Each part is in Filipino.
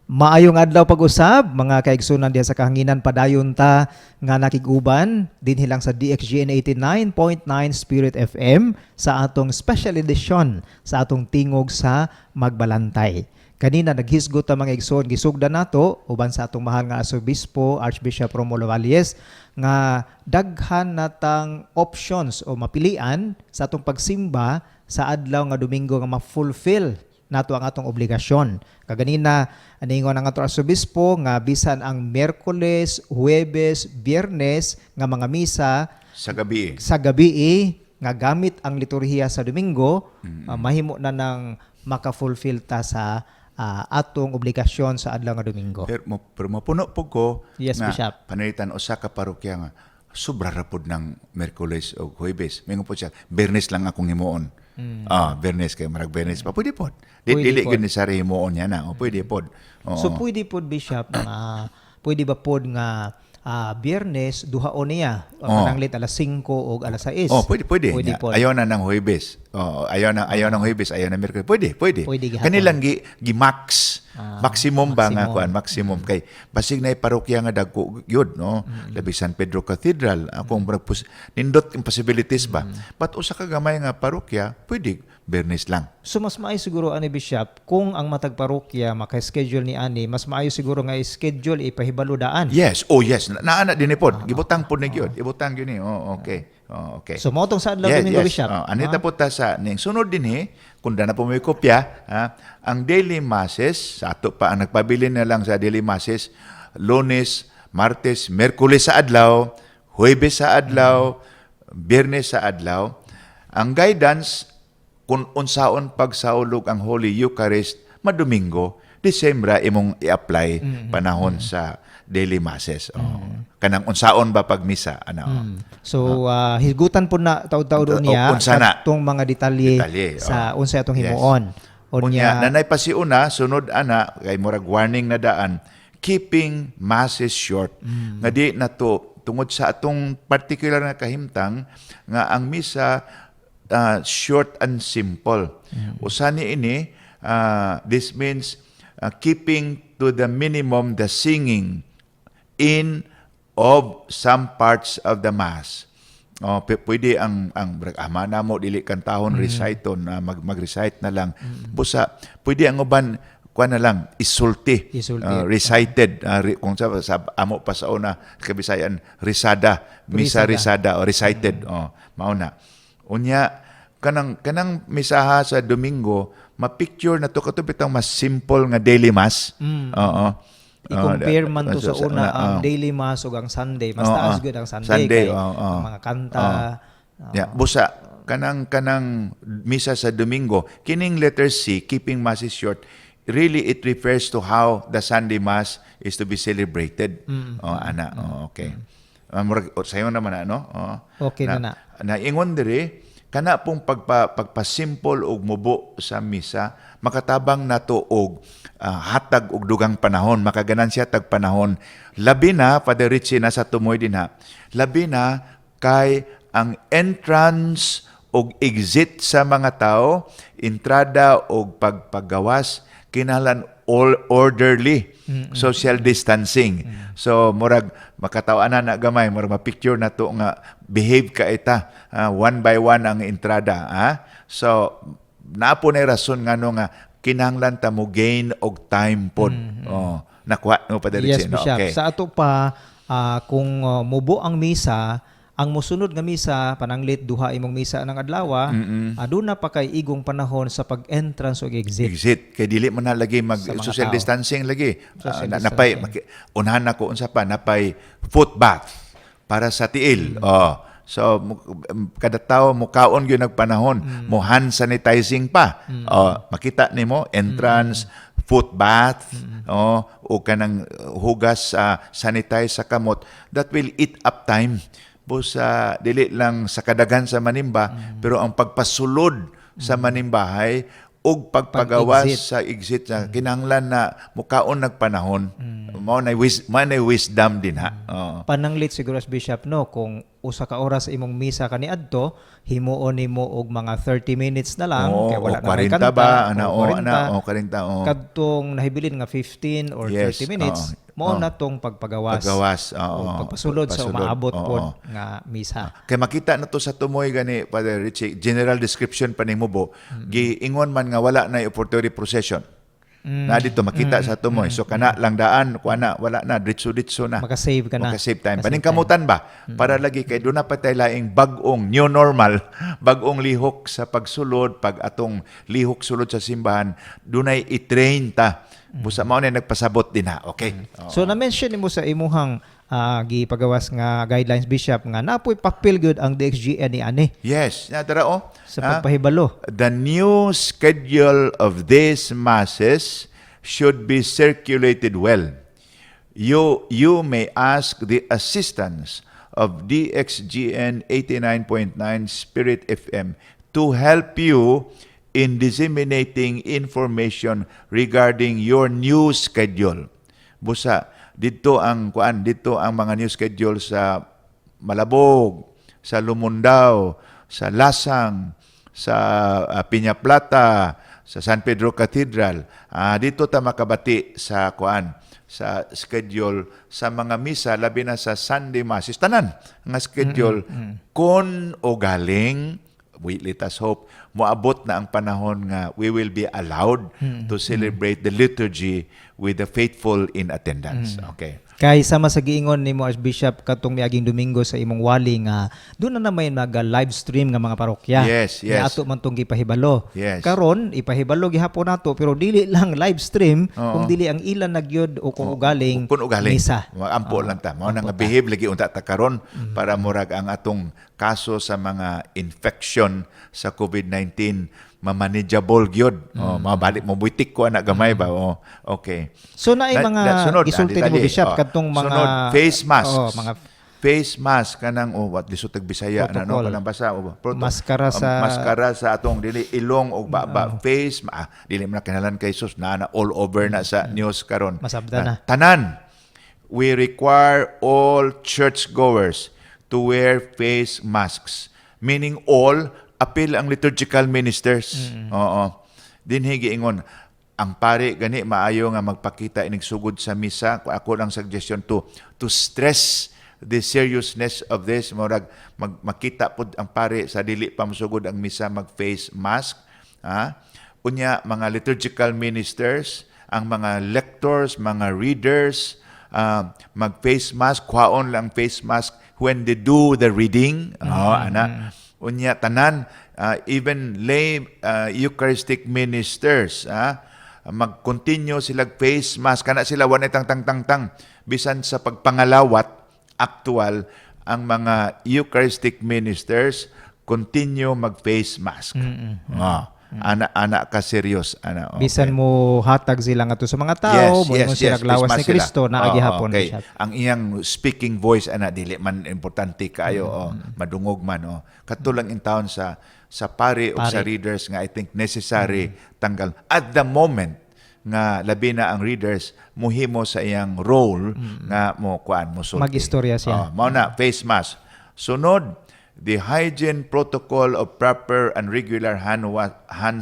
Maayong adlaw pag-usab, mga kaigsunan diha sa kahanginan padayon ta nga nakiguban dinhi lang sa DXGN 89.9 Spirit FM sa atong special edition sa atong tingog sa Magbalantay. Kanina naghisgot ta mga igsoon, gisugdan nato uban sa atong mahal nga Arsobispo Archbishop Romulo Valles nga daghan natang options o mapilian sa atong pagsimba sa adlaw nga Domingo nga ma-fulfill nato ang atong obligasyon. Kaganina, aningon ang atong Arsobispo nga bisan ang Miyerkules, Huwebes, Biyernes nga mga misa sa gabi nga gamit ang liturhiya sa Domingo, mahimo na nang maka-fulfill ta sa atong obligasyon sa adlaw nga Domingo. Pero mapuno po ko Yes, nga Bishop. panalitan usa ka parokya nga sobra rapod ng Miyerkules o Huwebes. Mingo po siya, Bernes lang akong himuon. Bernes kay marag Bernes pa pwede pod. Dili gyud ni sa himuon niya na. O pwede pod. So pwede pod, Bishop, nga pwede ba pod nga Biyernes duhaon niya pananglit alas 5 o alas 6. Pwede. Pwede pod. Ayaw na ng Huwebes. Ayaw ng Huwebes, ayaw na Miyerkules. Pwede. Gihapon. Kanilang gi-max. Maximum ba nga kuan? Maximum kay basig na parokya nga dagko gyud no. Labi San Pedro Cathedral akong nindot yung possibilities ba. But usa ka gamay nga parokya, pwede Bernes lang. So mas maayo siguro ani Bishop kung ang matag parokya maka-schedule ni ani, mas maayo siguro nga i-schedule ipahibalo daan. Yes. Yes. Naana din ni pod. Gibutang pod ni gyud. Ibutang gyud ni. Okay. So mao tong sa adlaw Domingo, Bishop. Anita po ta sa ning sunod din kung na po may kopya, ang daily masses, sa ato pa ang nagpabili na lang sa daily masses, Lunes, Martes, Miyerkules sa adlaw, Huwebes sa adlaw, Biyernes sa adlaw. Ang guidance kung unsaon pagsaulog ang Holy Eucharist madomingo, Disyembre imong i-apply panahon sa daily masses. Kanang unsaon ba pag misa So higutan po na taud-taud niya atong mga detalye sa unsay atong himuon. Unya nanay pa si una sunod ana kay murag warning na daan, keeping masses short. Nga di na to tungod sa atong particular na kahimtang nga ang misa short and simple. Usani ini this means keeping to the minimum the singing in of some parts of the mass. Pwede ang ama na mo dili kantahon reciton mag-recite na lang. Busa pwede ang uban kuan na lang isulti. Recited kung sa amo pa sa una kabisayan misa risada o recited mao na. Unya kanang misaha sa Domingo ma-picture na to katubitang mas simple nga daily mass. I-compare man to sa una ang daily mass ug ang Sunday. Mas taas gud ang Sunday. Ang mga kanta. Busa kanang misa sa Domingo, kining letter C, keeping masses short, really it refers to how the Sunday mass is to be celebrated. Okay. Sayo naman Okay na. Naingon diri kana pong pagpasimple og mubo sa misa makatabang nato og hatag og dugang panahon, makaganan siya tag panahon. Labi na Father Richie na sa tumoy din labi na kay ang entrance og exit sa mga tao, entrada og paggawas kinahanglan all orderly, social distancing. So murag makatawanan na gamay, murag ma-picture na to nga behave ka ita, one by one ang entrada. So naapo na rason ngano nga kinahanglan ta mo gain og time pod. Nakuha no Padre Yes, Richie, Bishop. okay. Sa ato pa kung mubo ang misa, ang mosunod nga misa pananglit duha imong misa ng adlaw, aduna pa kay igong panahon sa pag-entrance ug exit. Kay dili man na lagi mag social distancing lagi. Napay unahan nako unsa pa napay foot bath para sa tiil. So kada tawo mo kaon gyud nagpanahon, mo hand sanitizing pa. Makita nimo entrance, foot bath, o kanang hugas sanitize sa kamot, that will eat up time. Busa dili lang sa kadagan sa manimba, pero ang pagpasulod sa manimbahay ug pagpagawas sa exit kinahanglan na mukaon nagpanahon. mao na wisdom din ha. Oo. Pananglit siguro as bishop no kung usa ka oras sa imong misa kaniadto himuon nimo og mga 30 minutes na lang Oo, kay wala o na may 40 kanta ba? o 40. 40. Oo. Kadtong nahibilin nga 15 or Yes, 30 minutes oo. mao na tong pagpagawas. Paggawas. O Oo. pagpasulod sa Pagpasulod, umaabot oo. pod nga misa. Kay makita na to sa tumoy gani Father Richie, general description pa ni Mubo, giingon man nga wala na opportunity procession. Na dito makita sa tumoy. So kana lang daan kuana wala na ditso na. Makasave ka na. Makasave time. Makasave Paningkamutan ba? Para lagi kay doon na patay laing bagong new normal, bagong lihok sa pagsulod, pag atong lihok sulod sa simbahan, dunay i-train ta. Busa mao na nagpasabot din ha. Okay. So na-mention nimo sa imuhang gipagawas nga guidelines bishop nga napoy papel good ang DXGN ni ani Yes, nadara sa pagpahibalo. The new schedule of these masses should be circulated well. You may ask the assistance of DXGN 89.9 Spirit FM to help you in disseminating information regarding your new schedule. Busa, dito ang mga new schedule sa Malabog, sa Lumundao, sa Lasang, sa Piñaplata, sa San Pedro Cathedral. Dito ta makabati sa sa schedule sa mga misa labi na sa Sunday Masses tanan nga schedule kon o galing let us hope moabot na ang panahon nga we will be allowed to celebrate the liturgy with the faithful in attendance. Okay. Kay sama sa giingon nimo as bishop katong miaging Domingo sa imong wali nga doon na naman live stream nga mga parokya. Yes, yes. Nga ato man tong gipahibalo. Yes. Karon ipahibalo gihapon nato pero dili lang live stream kung dili ang ilan nagyod o kung ugaling misa. Ampo lang ta. Mao nga behave lagi unta ta karon para murag ang atong kaso sa mga infection sa COVID-19 manageable gyud. Mabalik mo buitik ko ana gamay ba. Okay. So naay mga gisulti nimo bishop katong mga sunod, face mask. mga face mask kanang what lisod tag Bisaya na no kanang basa maskara sa atong dili ilong o baba face dili man kanalan kay sus na all over na sa news karon. Masabda na. Tanan we require all churchgoers to wear face masks, meaning all apil ang liturgical ministers. Oo. Dinhi giingon ang pare gani maayo nga magpakita ining sugod sa misa. Ako lang suggestion to stress the seriousness of this. Murag makita pud ang pare sa dili pa masugod ang misa mag face mask. Unya mga liturgical ministers, ang mga lectors, mga readers, mag face mask, kwaon lang face mask when they do the reading. Unya tanan even lay Eucharistic ministers mag-continue sila face mask kana sila wanay tang bisan sa pagpangalawat actual ang mga Eucharistic ministers continue mag face mask. Ana ka serious ana. Okay. Bisan mo hatag sila ngadto sa mga tao, mo sila glawas ni Kristo na agihapon okay. siya. Ang iyang speaking voice ana dili man importante kayo madungog man katulang in town sa pare o sa readers nga I think necessary tanggal at the moment nga labi na ang readers muhimo sa iyang role nga mo sulti. Mag-istorya siya. Mao na face mask. Sunod the hygiene protocol of proper and regular hand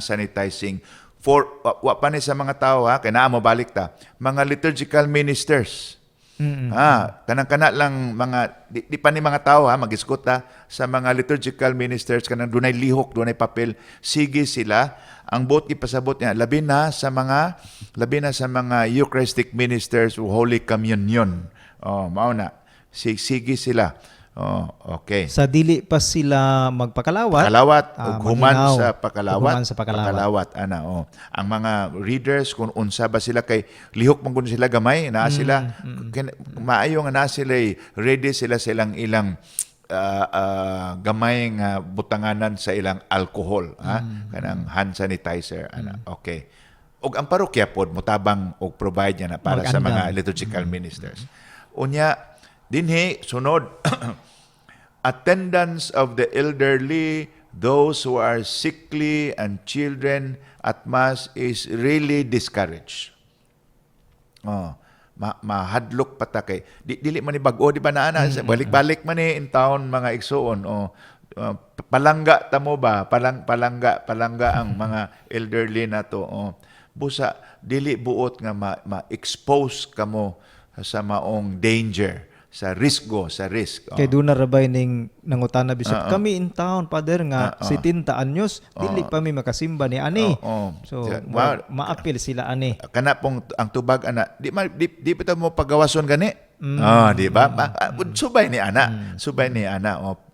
sanitizing for wa pa ni sa mga tao kay naa mo balik ta mga liturgical ministers. Kanang-kana lang mga di pa ni mga tao mag-iskot sa mga liturgical ministers kanang dunay lihok, dunay papel, sige sila ang buot ipasabot niya labi na sa mga Eucharistic ministers o Holy Communion. Mao na sige sila. Okay. Sa dili pa sila magpakalawat. Human sa pakalawat. Ang mga readers kung unsa ba sila kay lihok man kun sila gamay na sila maayo nga na sila ready sila silang ilang gamay nga butanganan sa ilang alcohol kanang hand sanitizer okay. Og ang parokya pod motabang og provide niya na para sa mga liturgical ministers. Unya dinhi sunod attendance of the elderly, those who are sickly and children at mass is really discouraged. mahadlok pa ta kay dili man ni bag-o di ba na ana balik-balik man ni in town mga igsoon palangga ta mo ba palangga ang mga elderly na to busa dili buot nga ma-expose kamo sa maong danger sa risk. Kay doon na rabay ning nangutana bisag kami in town Father nga 70 anyos dili pa mi makasimba ni ani. So maapil sila ani. Kana pong ang tubag ana di pa ta mo pagawason gani. Di ba? Subay ni ana.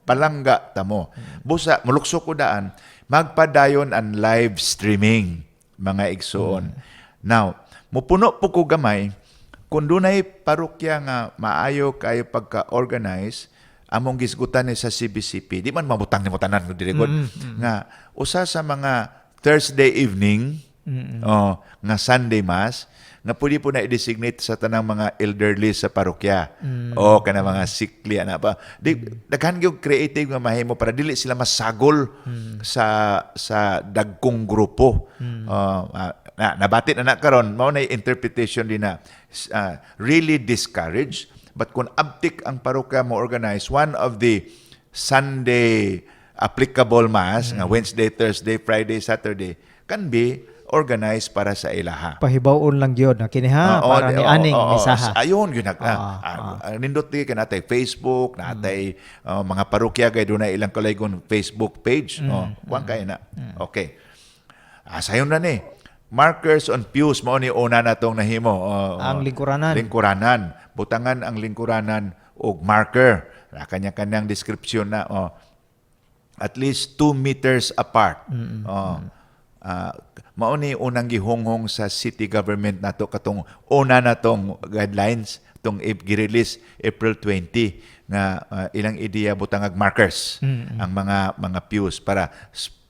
Palangga ta mo. Busa mulukso ko daan magpadayon ang live streaming mga igsoon. Now, mupuno po ko gamay kung dunay parokya nga maayo kayo pagka-organize, among gisgutan ni sa CBCP, di man mabutang ni mo tanan ko dirigod, nga usa sa mga Thursday evening, nga Sunday Mass, nga pwede po na i-designate sa tanang mga elderly sa parokya. O kana mga sickly ana pa. Daghan gyud creative nga mahimo para dili sila masagol sa dagkong grupo. Nabatit na karon mao na interpretation din na really discouraged, but kung abtik ang parokya mo organize one of the Sunday applicable mass nga Wednesday, Thursday, Friday, Saturday can be organized para sa ilaha. Pahibawon lang gyud na kini para ni aning misaha. Ayun gyud nindot di kanatay Facebook, natay mga parokya kay dunay ilang kalaygon Facebook page, kuan kay na. Okay. Sayon na ni. Markers on pews mo ni una natong nahimo. Ang lingkuranan. Butangan ang lingkuranan og marker. Kanya-kanyang description na at least 2 meters apart. Mao ni unang gihonghong sa city government nato katong una natong guidelines tong gi-release April 20 nga ilang ideya butangag markers ang mga pews para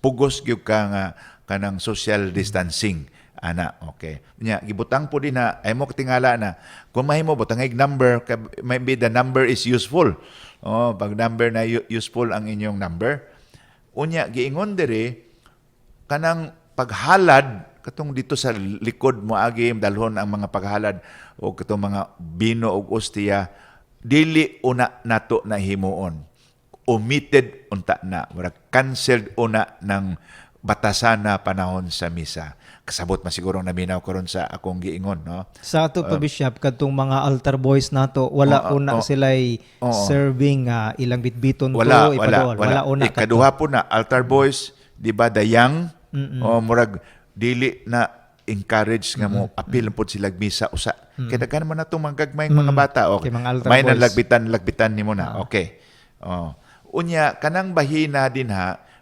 pugos gyud ka nga kanang social distancing ana. Okay, nya gibutang po din na ay mo tingala na kung mahimo butangig number, maybe the number is useful. Pag number na useful ang inyong number, unya giingon diri kanang paghalad katong dito sa likod mo agi dalhon ang mga paghalad o katong mga bino og ostiya dili una nato na himuon, omitted unta na, canceled una ng batasan na panahon sa misa. Kasabot masiguro naminaw karon sa akong giingon, no? Sa ato pa Bishop kadtong mga altar boys nato wala una sila'y serving ilang bitbiton wala una ikaduha po na altar boys, di ba, the young murag dili na encourage nga mo apil pod sila misa usa. Kaya daghan man natong mga gagmayng mga bata may nalagbitan nimo na. Okay. Unya kanang bahina din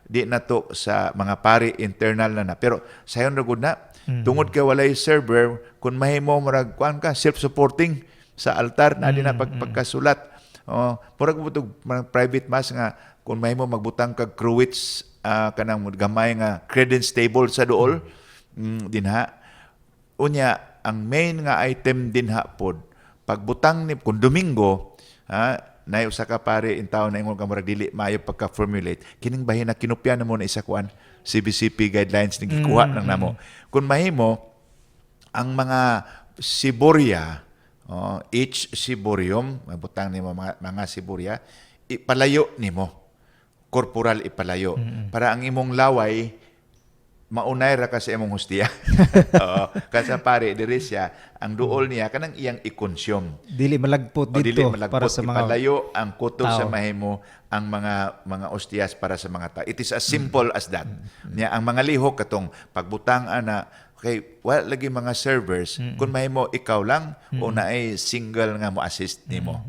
di na to sa mga pari internal na pero sayon ra gud na tungod kay walay server kun mahimo murag kuan ka self-supporting sa altar na di na pagkasulat murag butog private mass nga kun mahimo magbutang kag cruwits kanang gamay nga credence table sa duol dinha. Unya ang main nga item dinha pod pagbutang ni kun Domingo na usa ka pare in town na ingon ka murag dili maayo pagka-formulate kining bahin na kinupya na mo na isa kuan CBCP guidelines ni gikuha nang namo. Kun mahimo ang mga siborya each siborium mabutang nimo mga siborya ipalayo nimo corporal ipalayo para ang imong laway maunay ra ka sa imong hostia. Kasi pare diri siya ang duol niya kanang iyang i-consume. Dili malagpot dito para sa mga ipalayo ang kutob tao. sa mahimo ang mga ostias para sa mga tao. It is as simple as that. Niya ang mga lihok katong pagbutang ana kay wala lagi mga servers kun mahimo ikaw lang o naay single nga mo assist nimo.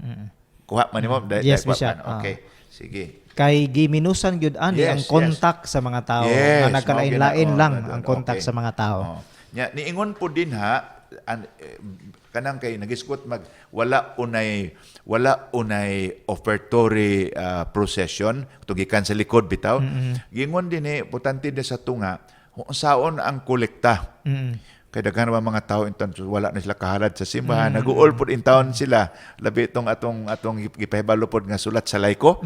Kuha man nimo Yes, Bishop. Okay. Sige. Kay giminusan gyud ani ang kontak sa mga tao nga nagkalain-lain lang ang kontak sa mga tao. Niingon po din kanang kay nagisgot wala unay offertory procession tugikan sa likod bitaw. Gingon din importante din sa tunga saon ang kolekta. Kay daghan ba mga tao inton wala na sila kahalad sa simbahan naguol pud in town sila labi itong atong gipahibalo pod nga sulat sa layko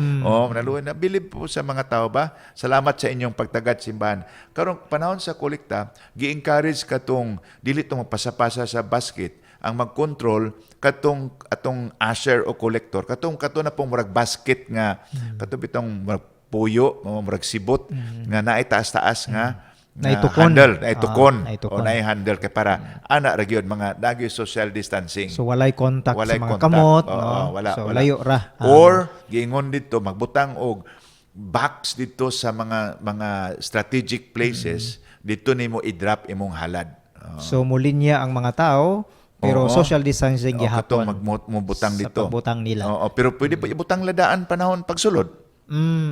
naluoy na bilib po sa mga tao ba salamat sa inyong pagtagad simbahan karon panahon sa kolekta gi-encourage katong dili tong magpasapasa sa basket ang mag-control katong atong usher o collector katong na pong murag basket nga katong bitong murag puyo murag sibot nga naay taas-taas nga Naitukon. handle, naitukon naitukon. o nai-handle kay para ana ra gyud mga dagyo social distancing. So walay contact Walay sa mga contact. kamot, Oo, no? wala, So wala. layo ra. Or giingon dito magbutang og box dito sa mga strategic places dito nimo i-drop imong halad. So mulinya ang mga tao pero Oo. social distancing O katong gihapon magbutang sa dito. pagbutang nila. Oo, pero pwede pa ibutang ladaan panahon pagsulod.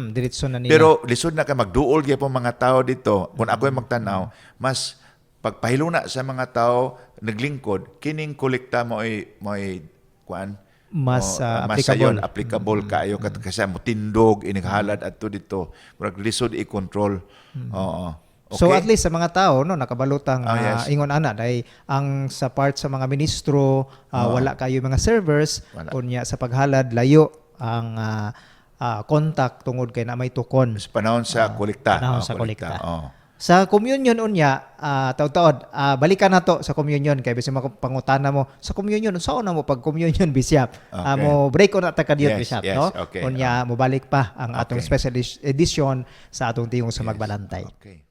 Diretso na nila. Pero lisod na ka magduol gyapon mga tao dito. Kung ako ay magtanaw, mas pagpahiluna sa mga tao naglingkod, kining kolekta mo ay kuan Mas, mas applicable. applicable kaayo kasi mo tindog inighalad adto dito. Murag lisod i-control. Oo. Okay? So at least sa mga tao no nakabalutang Yes. ingon ana dahil ang sa part sa mga ministro wala kayo mga servers Wala. unya sa paghalad layo ang contact tungod kay na may tukon Sa panahon sa kolekta. panahon Oo, sa kolekta. Oo. Sa communion unya taud-taud balikan nato sa communion kay bisan pangutana mo sa communion unsaon na mo pag communion Bishop Okay. mo break on ta kadiyot Yes, Bishop yes, no okay. unya mo balik pa ang atong Okay. special edition sa atong tingog sa magbalantay. Okay.